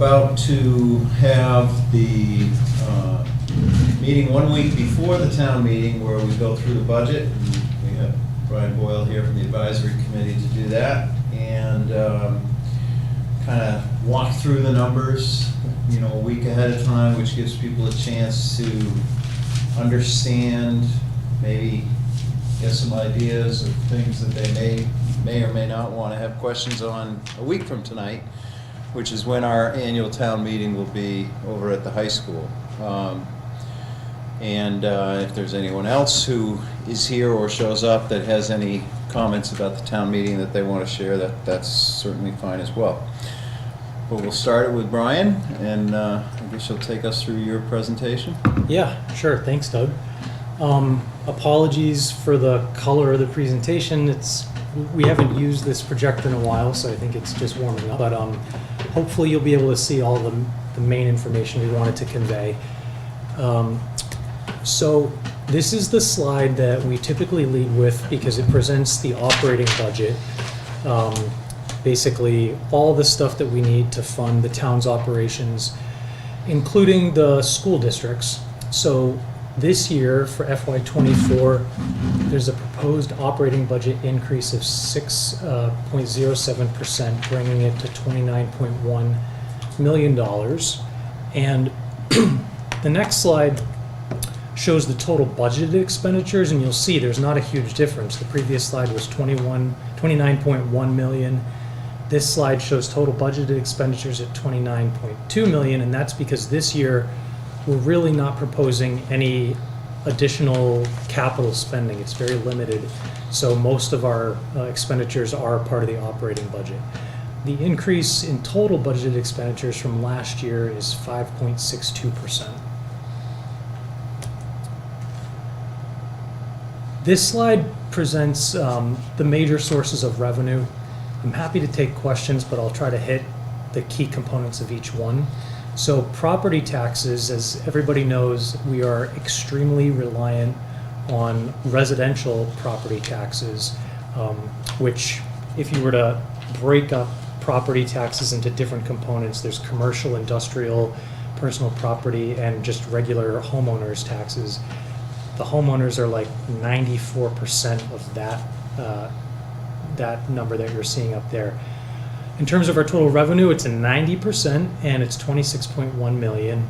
about to have the meeting 1 week before the town meeting where we go through the budget. And we have Brian Boyle here from the advisory committee to do that, and kind of walk through the numbers, a week ahead of time, which gives people a chance to understand, maybe get some ideas of things that they may or may not want to have questions on a week from tonight, which is when our annual town meeting will be over at the high school. And if there's anyone else who is here or shows up that has any comments about the town meeting that they want to share, that's certainly fine as well. But we'll start it with Brian, and I guess you'll take us through your presentation. Yeah, sure. Thanks, Doug. Apologies for the color of the presentation. We haven't used this projector in a while, so I think it's just warming up. But hopefully you'll be able to see all the main information we wanted to convey. So this is the slide that we typically lead with because it presents the operating budget. Basically all the stuff that we need to fund the town's operations, including the school districts. So this year for FY24, there's a proposed operating budget increase of 6.07%, bringing it to $29.1 million. And the next slide shows the total budgeted expenditures, and you'll see there's not a huge difference. The previous slide was 29.1 million. This slide shows total budgeted expenditures at 29.2 million, and that's because this year we're really not proposing any additional capital spending. It's very limited, so most of our expenditures are part of the operating budget. The increase in total budgeted expenditures from last year is 5.62%. This slide presents the major sources of revenue. I'm happy to take questions, but I'll try to hit the key components of each one. So property taxes, as everybody knows, we are extremely reliant on residential property taxes, which if you were to break up property taxes into different components, there's commercial, industrial, personal property, and just regular homeowners taxes. The homeowners are like 94% of that number that you're seeing up there. In terms of our total revenue, it's a 90%, and it's 26.1 million.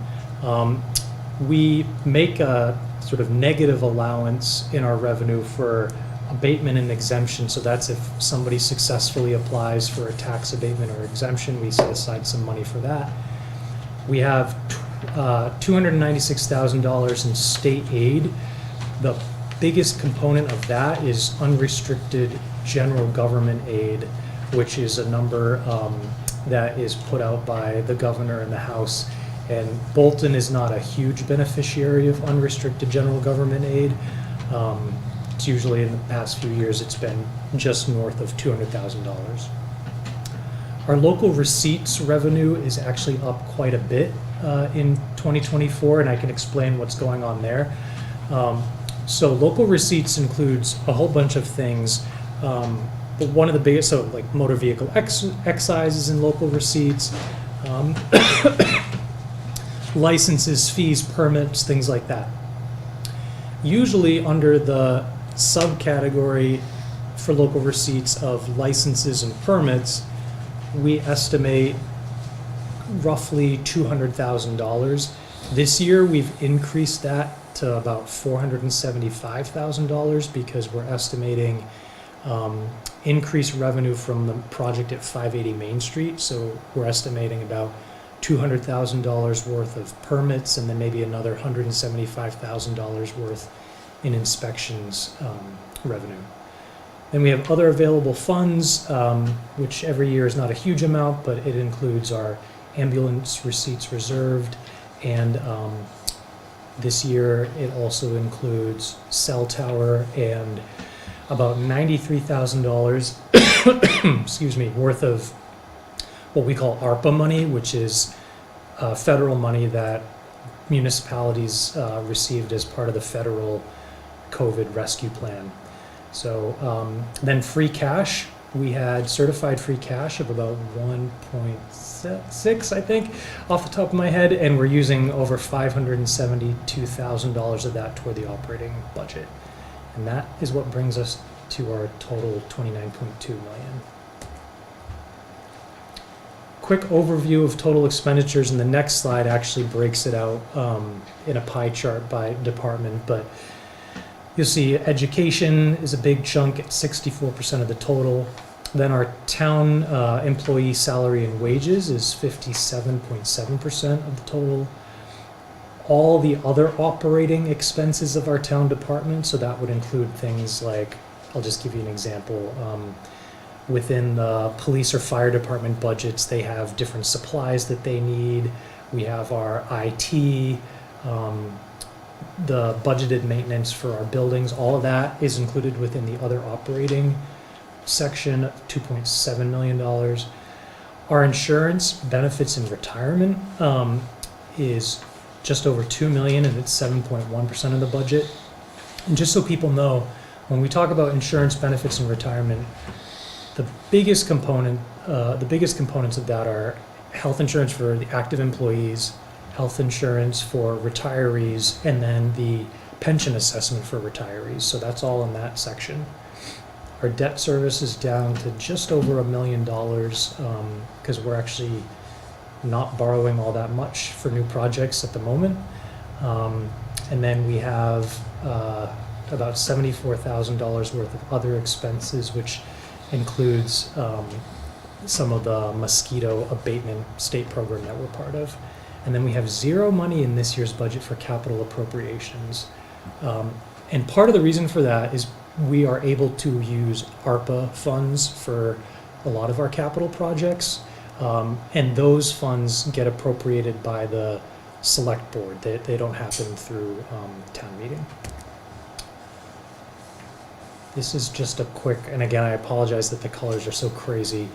We make a sort of negative allowance in our revenue for abatement and exemption. So that's if somebody successfully applies for a tax abatement or exemption, we set aside some money for that. We have $296,000 in state aid. The biggest component of that is unrestricted general government aid, which is a number that is put out by the governor and the House. And Bolton is not a huge beneficiary of unrestricted general government aid. It's usually, in the past few years, it's been just north of $200,000. Our local receipts revenue is actually up quite a bit in 2024, and I can explain what's going on there. So local receipts includes a whole bunch of things. But one of the biggest, so like motor vehicle excises in local receipts, licenses, fees, permits, things like that. Usually under the subcategory for local receipts of licenses and permits, we estimate roughly $200,000. This year we've increased that to about $475,000 because we're estimating increased revenue from the project at 580 Main Street. So we're estimating about $200,000 worth of permits, and then maybe another $175,000 worth in inspections revenue. Then we have other available funds, which every year is not a huge amount, but it includes our ambulance receipts reserved, and this year it also includes cell tower and about $93,000 excuse me, worth of what we call ARPA money, which is federal money that municipalities received as part of the federal COVID rescue plan. So then free cash, we had certified free cash of about 1.6, I think, off the top of my head, and we're using over $572,000 of that toward the operating budget. And that is what brings us to our total 29.2 million. Quick overview of total expenditures, and the next slide actually breaks it out in a pie chart by department, but you'll see education is a big chunk at 64% of the total. Then our town employee salary and wages is 57.7% of the total. All the other operating expenses of our town department, so that would include things like, I'll just give you an example. Within the police or fire department budgets, they have different supplies that they need. We have our IT, the budgeted maintenance for our buildings, all of that is included within the other operating section, $2.7 million. Our insurance, benefits, and retirement is just over $2 million, and it's 7.1% of the budget. And just so people know, when we talk about insurance, benefits, and retirement, the biggest components of that are health insurance for the active employees, health insurance for retirees, and then the pension assessment for retirees. So that's all in that section. Our debt service is down to just over $1 million because we're actually not borrowing all that much for new projects at the moment. And then we have about $74,000 worth of other expenses, which includes some of the mosquito abatement state program that we're part of. And then we have zero money in this year's budget for capital appropriations. And part of the reason for that is we are able to use ARPA funds for a lot of our capital projects. And those funds get appropriated by the select board. They don't happen through town meeting. This is just a quick, and again, I apologize that the colors are so crazy,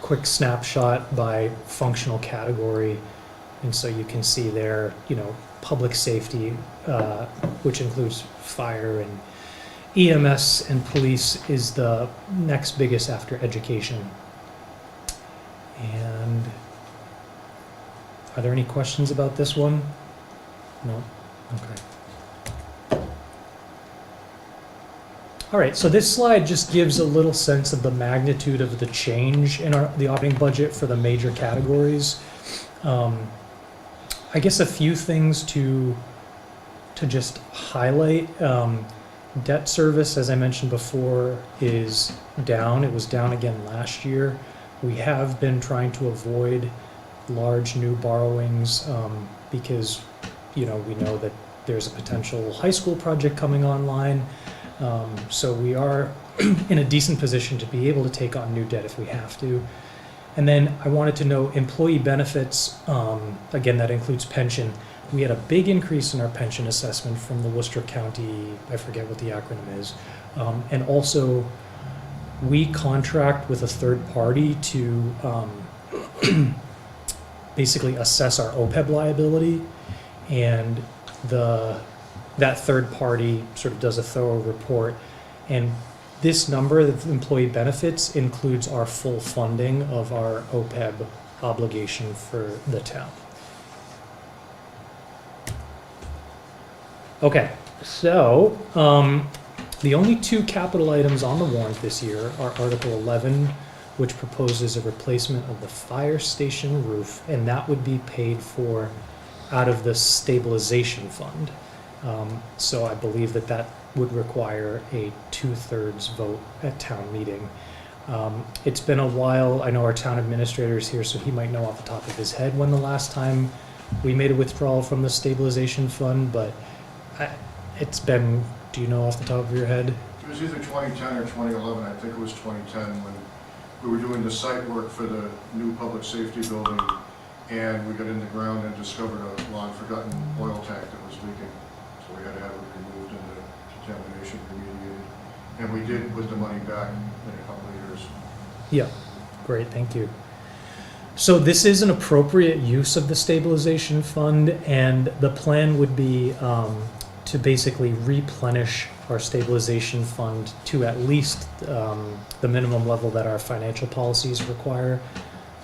quick snapshot by functional category. And so you can see there, public safety, which includes fire and EMS and police, is the next biggest after education. And are there any questions about this one? No? Okay. All right, so this slide just gives a little sense of the magnitude of the change in the operating budget for the major categories. I guess a few things to just highlight. Debt service, as I mentioned before, is down. It was down again last year. We have been trying to avoid large new borrowings because, we know that there's a potential high school project coming online. So we are in a decent position to be able to take on new debt if we have to. And then I wanted to know employee benefits, again, that includes pension. We had a big increase in our pension assessment from the Worcester County, I forget what the acronym is. And also, we contract with a third party to basically assess our OPEB liability. And that third party sort of does a thorough report. And this number, the employee benefits, includes our full funding of our OPEB obligation for the town. Okay, so the only two capital items on the warrant this year are Article 11, which proposes a replacement of the fire station roof, and that would be paid for out of the stabilization fund. So I believe that would require a 2/3 vote at town meeting. It's been a while. I know our town administrator is here, so he might know off the top of his head when the last time we made a withdrawal from the stabilization fund, but it's been, do you know off the top of your head? It was either 2010 or 2011. I think it was 2010 when we were doing the site work for the new public safety building, and we got in the ground and discovered a long-forgotten oil tank that was leaking. So we had to have it removed and the contamination remediated. And we did with the money back in a couple of years. Yeah, great, thank you. So this is an appropriate use of the stabilization fund, and the plan would be to basically replenish our stabilization fund to at least the minimum level that our financial policies require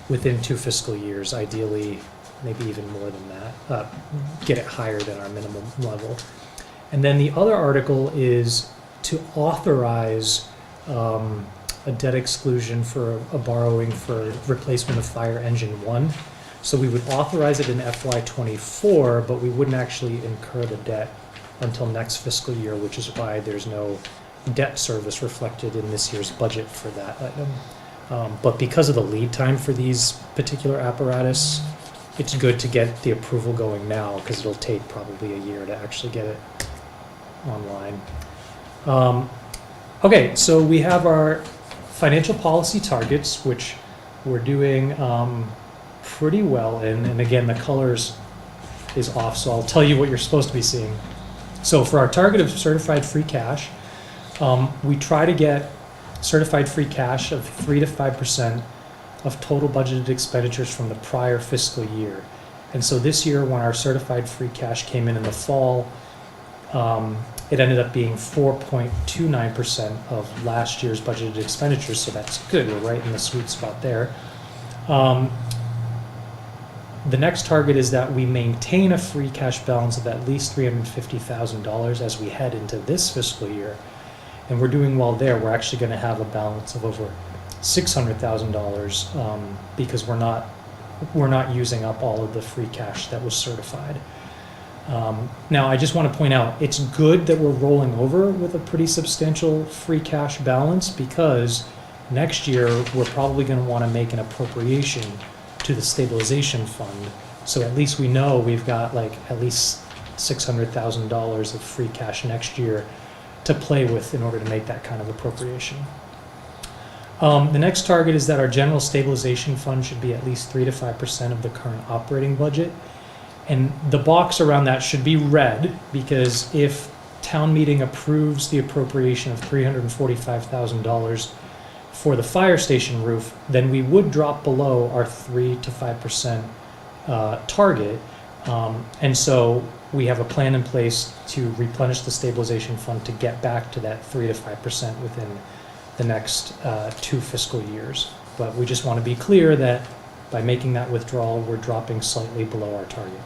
within 2 fiscal years, ideally maybe even more than that, get it higher than our minimum level. And then the other article is to authorize a debt exclusion for a borrowing for replacement of fire engine 1. So we would authorize it in FY24, but we wouldn't actually incur the debt until next fiscal year, which is why there's no debt service reflected in this year's budget for that item. But because of the lead time for these particular apparatus, it's good to get the approval going now, because it'll take probably a year to actually get it online. Okay, so we have our financial policy targets, which we're doing pretty well in. And again, the colors is off, so I'll tell you what you're supposed to be seeing. So for our target of certified free cash, we try to get certified free cash of 3 to 5% of total budgeted expenditures from the prior fiscal year. And so this year, when our certified free cash came in the fall, it ended up being 4.29% of last year's budgeted expenditures, so that's good. We're right in the sweet spot there. The next target is that we maintain a free cash balance of at least $350,000 as we head into this fiscal year. And we're doing well there. We're actually going to have a balance of over $600,000 because we're not using up all of the free cash that was certified. Now, I just want to point out, it's good that we're rolling over with a pretty substantial free cash balance, because next year we're probably going to want to make an appropriation to the stabilization fund. So at least we know we've got like at least $600,000 of free cash next year to play with in order to make that kind of appropriation. The next target is that our general stabilization fund should be at least 3 to 5% of the current operating budget. And the box around that should be red, because if town meeting approves the appropriation of $345,000 for the fire station roof, then we would drop below our 3 to 5% target. And so we have a plan in place to replenish the stabilization fund to get back to that 3 to 5% within the next 2 fiscal years. But we just want to be clear that by making that withdrawal, we're dropping slightly below our target.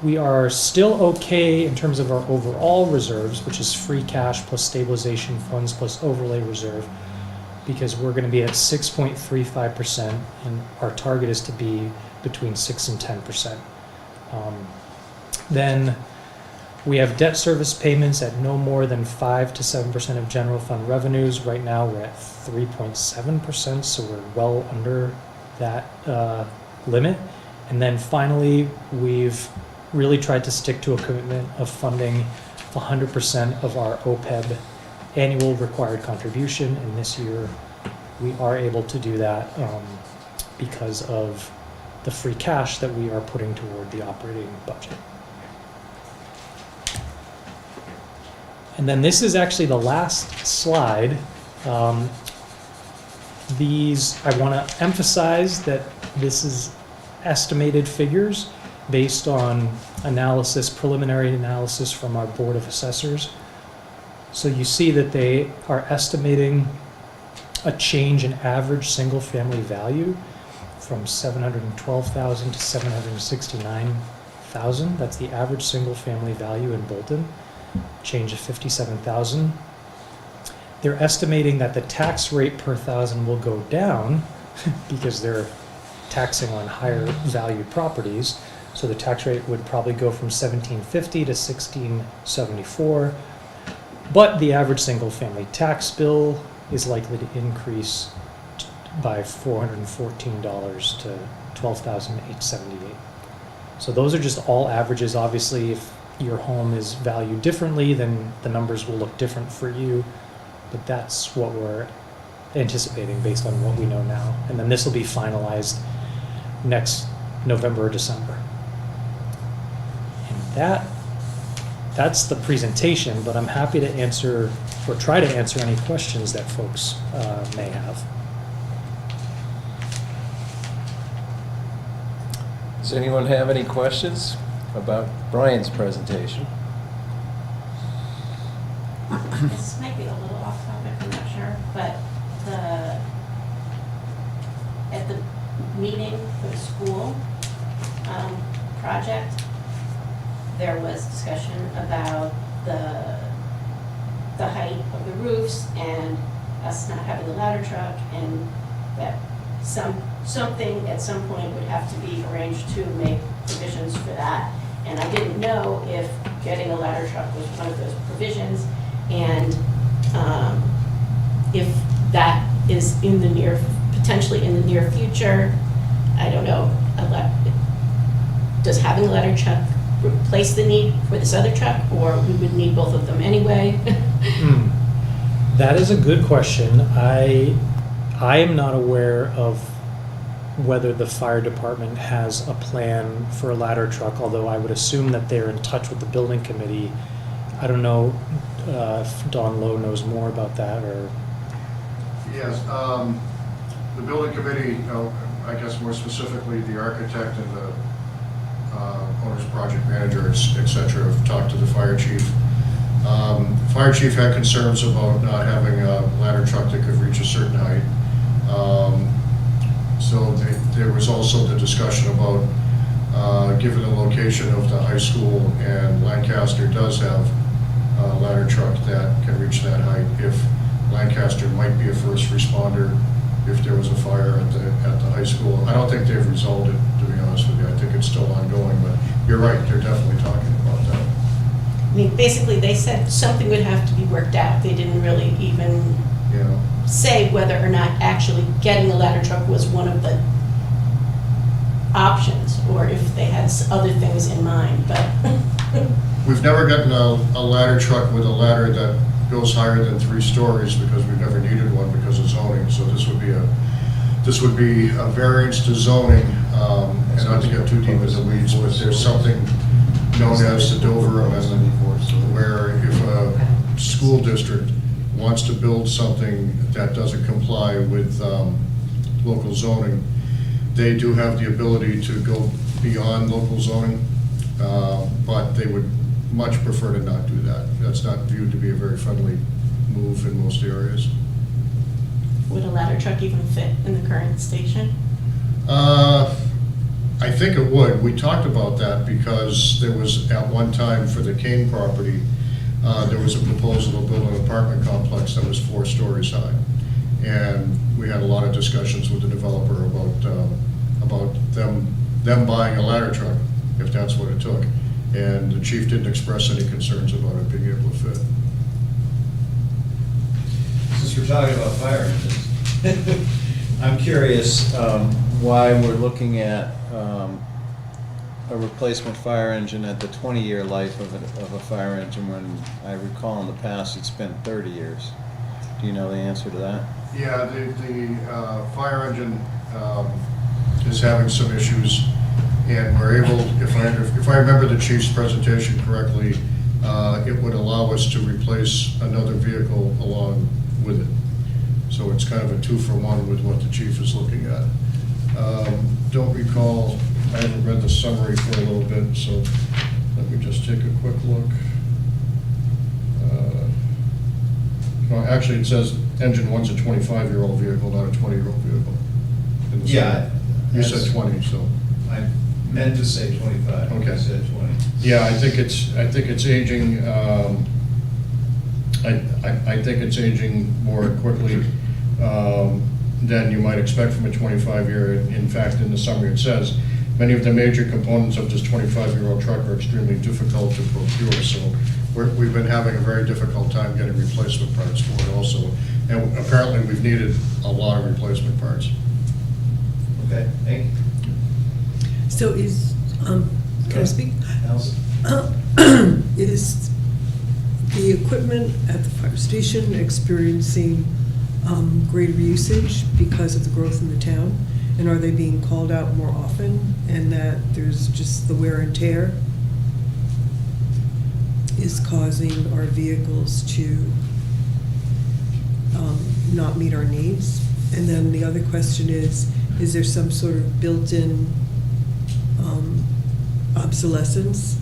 We are still okay in terms of our overall reserves, which is free cash plus stabilization funds plus overlay reserve, because we're going to be at 6.35%, and our target is to be between 6 and 10%. Then we have debt service payments at no more than 5 to 7% of general fund revenues. Right now we're at 3.7%, so we're well under that limit. And then finally, we've really tried to stick to a commitment of funding 100% of our OPEB annual required contribution. And this year, we are able to do that because of the free cash that we are putting toward the operating budget. And then this is actually the last slide. I want to emphasize that this is estimated figures based on preliminary analysis from our Board of Assessors. So you see that they are estimating a change in average single-family value from $712,000 to $769,000. That's the average single-family value in Bolton, change of $57,000. They're estimating that the tax rate per thousand will go down because they're taxing on higher valued properties. So the tax rate would probably go from $1,750 to $1,674. But the average single family tax bill is likely to increase by $414 to $12,878. So those are just all averages. Obviously, if your home is valued differently, then the numbers will look different for you. But that's what we're anticipating based on what we know now. And then this will be finalized next November or December. And that's the presentation, but I'm happy to answer or try to answer any questions that folks may have. Does anyone have any questions? about Brian's presentation. This might be a little off topic, I'm not sure, but at the meeting for the school project, there was discussion about the height of the roofs and us not having a ladder truck, and that something at some point would have to be arranged to make provisions for that. And I didn't know if getting a ladder truck was one of those provisions, and if that is potentially in the near future. I don't know. Does having a ladder truck replace the need for this other truck, or we would need both of them anyway? That is a good question. I am not aware of whether the fire department has a plan for a ladder truck, although I would assume that they're in touch with the building committee. I don't know if Don Lowe knows more about that, or... Yes, the building committee, I guess more specifically, the architect and the owner's project manager, et cetera, have talked to the fire chief. Fire chief had concerns about not having a ladder truck that could reach a certain height. So there was also the discussion about, given the location of the high school, and Lancaster does have a ladder truck that can reach that height, if Lancaster might be a first responder if there was a fire at the high school. I don't think they've resolved it, to be honest with you. I think it's still ongoing, but you're right, they're definitely talking about that. I mean, basically, they said something would have to be worked out. They didn't really even say whether or not actually getting a ladder truck was one of the options, or if they had other things in mind, but... We've never gotten a ladder truck with a ladder that goes higher than 3 stories, because we've never needed one because of zoning. So this would be a variance to zoning, and not to get too deep into the weeds, but there's something known as the Dover Amendment, where if a school district wants to build something that doesn't comply with local zoning, they do have the ability to go beyond local zoning, but they would much prefer to not do that. That's not viewed to be a very friendly move in most areas. Would a ladder truck even fit in the current station? I think it would. We talked about that because there was, at one time for the Kane property, there was a proposal to build an apartment complex that was 4 stories high. And we had a lot of discussions with the developer about them buying a ladder truck, if that's what it took. And the chief didn't express any concerns about it being able to fit. Since we're talking about fire engines, I'm curious why we're looking at a replacement fire engine at the 20-year life of a fire engine, when I recall in the past it's been 30 years. Do you know the answer to that? Yeah, the fire engine is having some issues, and we're able, if I remember the chief's presentation correctly, it would allow us to replace another vehicle along with it. So it's kind of a 2-for-1 with what the chief is looking at. Don't recall, I haven't read the summary for a little bit, so let me just take a quick look. No, actually it says engine 1's a 25-year-old vehicle, not a 20-year-old vehicle. In the Yeah. summary. You said 20, so. I meant to say 25. Okay. I said 20. Yeah, I think it's aging. I think it's aging more quickly than you might expect from a 25-year. In fact, in the summary it says, many of the major components of this 25-year-old truck are extremely difficult to procure. So we've been having a very difficult time getting replacement parts for it also. And apparently we've needed a lot of replacement parts. Okay, thank you. So can I speak? Allison? Is the equipment at the fire station experiencing greater usage because of the growth in the town? And are they being called out more often, and that there's just the wear and tear is causing our vehicles to not meet our needs? And then the other question is there some sort of built-in obsolescence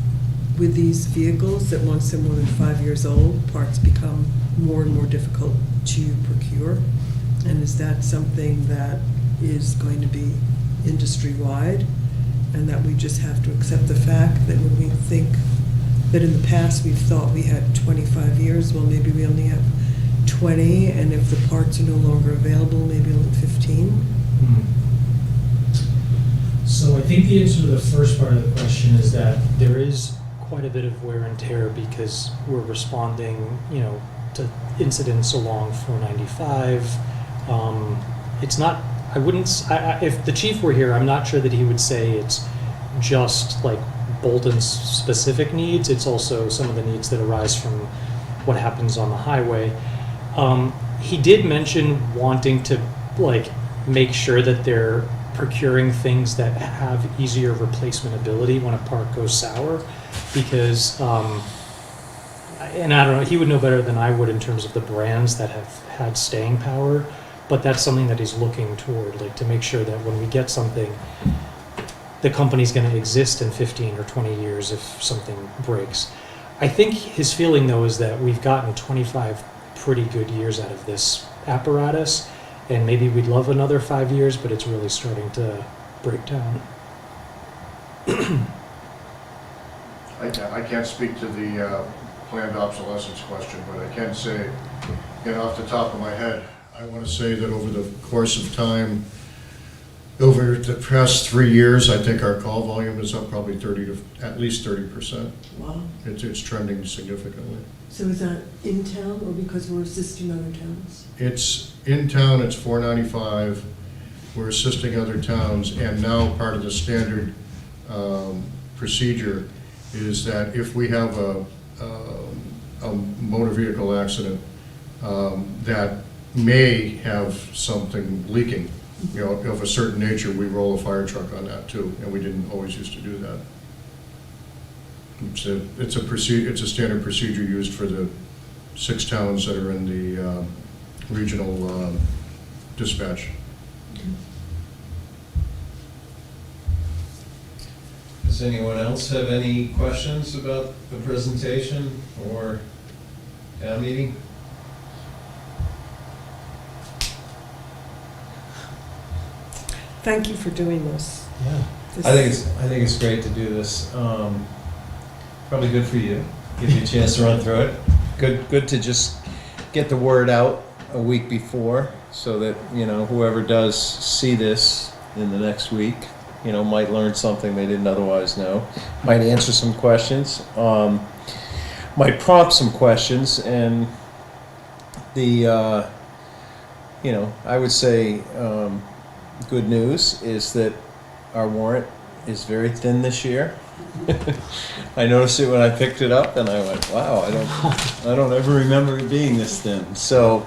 with these vehicles, that once they're more than 5 years old, parts become more and more difficult to procure? And is that something that is going to be industry-wide, and that we just have to accept the fact that when we think that in the past we've thought we had 25 years, well, maybe we only have 20, and if the parts are no longer available, maybe only 15? So I think the answer to the first part of the question is that there is quite a bit of wear and tear because we're responding, to incidents along 495. It's not, I wouldn't, if the chief were here, I'm not sure that he would say it's just like Bolton's specific needs. It's also some of the needs that arise from what happens on the highway. He did mention wanting to make sure that they're procuring things that have easier replacement ability when a part goes sour, because and I don't know, he would know better than I would in terms of the brands that have had staying power, but that's something that he's looking toward, to make sure that when we get something, the company's going to exist in 15 or 20 years if something breaks. I think his feeling, though, is that we've gotten 25 pretty good years out of this apparatus, and maybe we'd love another 5 years, but it's really starting to break down. I can't speak to the planned obsolescence question, but I can say, off the top of my head, I want to say that over the course of time, over the past 3 years, I think our call volume is up probably at least 30%. Wow. It's trending significantly. So is that in town, or because we're assisting other towns? It's in town, it's 495. We're assisting other towns, and now part of the standard procedure is that if we have a motor vehicle accident that may have something leaking, of a certain nature, we roll a fire truck on that too, and we didn't always used to do that. It's a standard procedure used for the 6 towns that are in the regional dispatch. Does anyone else have any questions about the presentation or town meeting? Thank you for doing this. Yeah. I think it's great to do this. Probably good for you. Give you a chance to run through it. Good to just get the word out a week before, so that whoever does see this in the next week, might learn something they didn't otherwise know. Might answer some questions. Might prompt some questions, and the I would say good news is that our warrant is very thin this year. I noticed it when I picked it up, and I went, "Wow, I don't ever remember it being this thin." So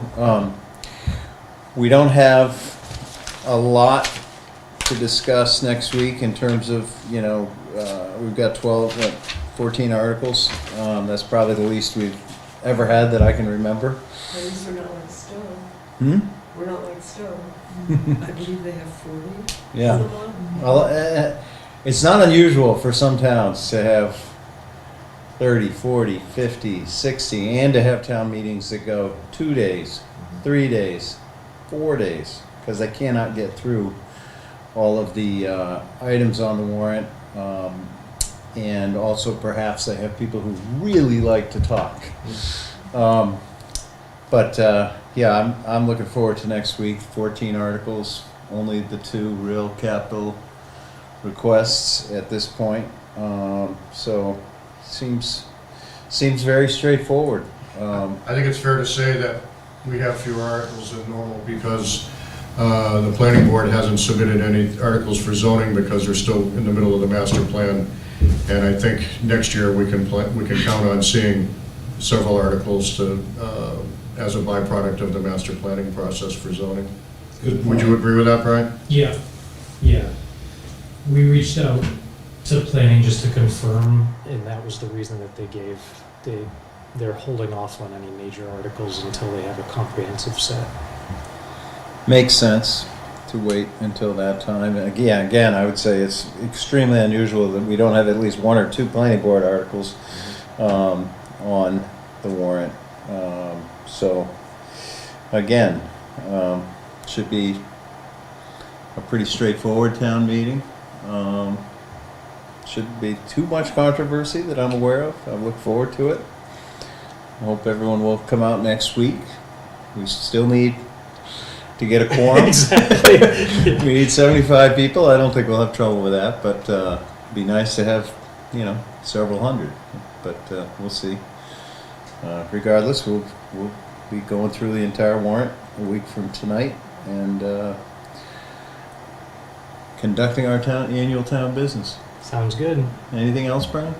we don't have a lot to discuss next week in terms of we've got 14 articles. That's probably the least we've ever had that I can remember. At least we're not like Stowe. Hmm? We're not like Stowe. I believe they have 40. Yeah. Well, it's not unusual for some towns to have 30, 40, 50, 60, and to have town meetings that go 2 days, 3 days, 4 days, because they cannot get through all of the items on the warrant. And also perhaps they have people who really like to talk. Yeah, I'm looking forward to next week. 14 articles, only the 2 real capital requests at this point. So seems very straightforward. I think it's fair to say that we have fewer articles than normal because the planning board hasn't submitted any articles for zoning because they're still in the middle of the master plan. And I think next year we can count on seeing several articles as a byproduct of the master planning process for zoning. Would you agree with that, Brian? Yeah. We reached out to planning just to confirm, and that was the reason that they gave. They're holding off on any major articles until they have a comprehensive set. Makes sense. to wait until that time. Again, I would say it's extremely unusual that we don't have at least one or two planning board articles on the warrant. So, again, should be a pretty straightforward town meeting. Shouldn't be too much controversy that I'm aware of. I look forward to it. I hope everyone will come out next week. We still need to get a quorum. Exactly. We need 75 people. I don't think we'll have trouble with that, but it'd be nice to have, several hundred. But we'll see. Regardless, we'll be going through the entire warrant a week from tonight and conducting our annual town business. Sounds good. Anything else, Brian?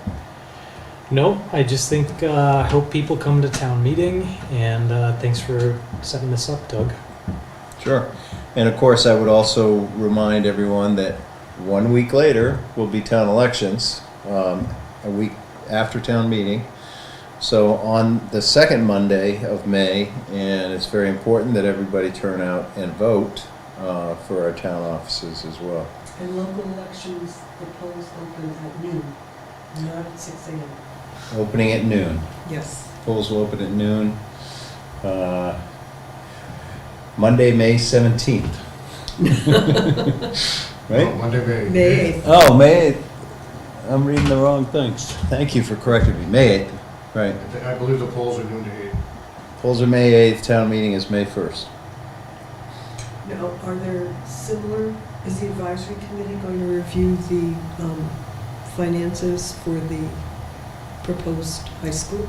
No, I just think I hope people come to town meeting, and thanks for setting this up, Doug. Sure. And of course, I would also remind everyone that 1 week later will be town elections, a week after town meeting. So on the second Monday of May, and it's very important that everybody turn out and vote for our town offices as well. And local elections, the polls open at noon, not at 6 a.m. Opening at noon. Yes. Polls will open at noon. Monday, May 17th. Right? Oh, Monday, May 8th. Oh, May 8th. I'm reading the wrong things. Thank you for correcting me. May 8th. Right. I believe the polls are noon to 8. Polls are May 8th. Town meeting is May 1st. Now, are there similar, is the advisory committee going to review the finances for the proposed high school?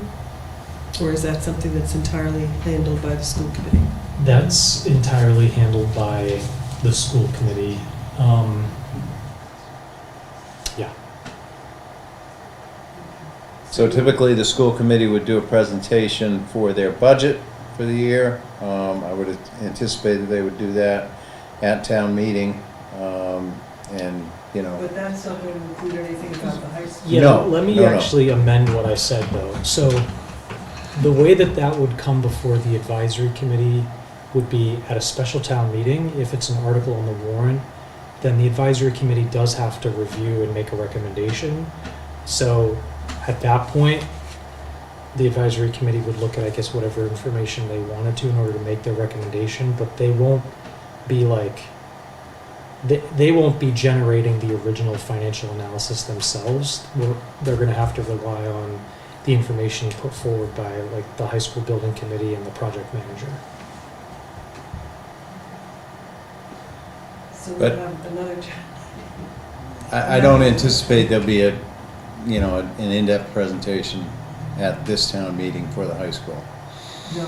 Or is that something that's entirely handled by the school committee? That's entirely handled by the school committee. Yeah. So typically, the school committee would do a presentation for their budget for the year. I would anticipate that they would do that at town meeting, and, But that's not going to include anything about the high school? Yeah, No, let me no. actually amend what I said, though. So the way that would come before the advisory committee would be at a special town meeting. If it's an article on the warrant, then the advisory committee does have to review and make a recommendation. So at that point, the advisory committee would look at, I guess, whatever information they wanted to in order to make their recommendation, but they won't be they won't be generating the original financial analysis themselves. They're going to have to rely on the information put forward by the high school building committee and the project manager. So But- we'll have another, I don't anticipate there'll be an in-depth presentation at this town meeting for the high school. no,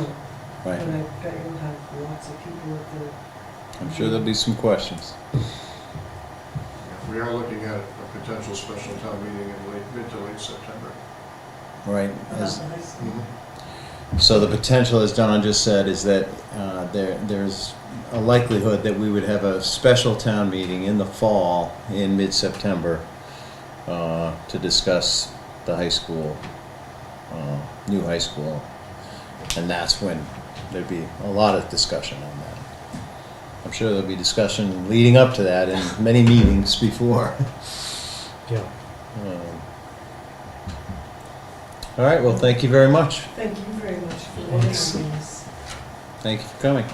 Right. but I bet you'll have lots of people at the, I'm sure there'll be some questions. We are looking at a potential special town meeting in mid to late September. Right. about the high school. So the potential, as Don just said, is that there's a likelihood that we would have a special town meeting in the fall, in mid-September, to discuss the high school, new high school. And that's when there'd be a lot of discussion on that. I'm sure there'll be discussion leading up to that in many meetings before. Yeah. All right, well, thank you very much. Thank you very much for Thanks. organizing this. Thank you for coming.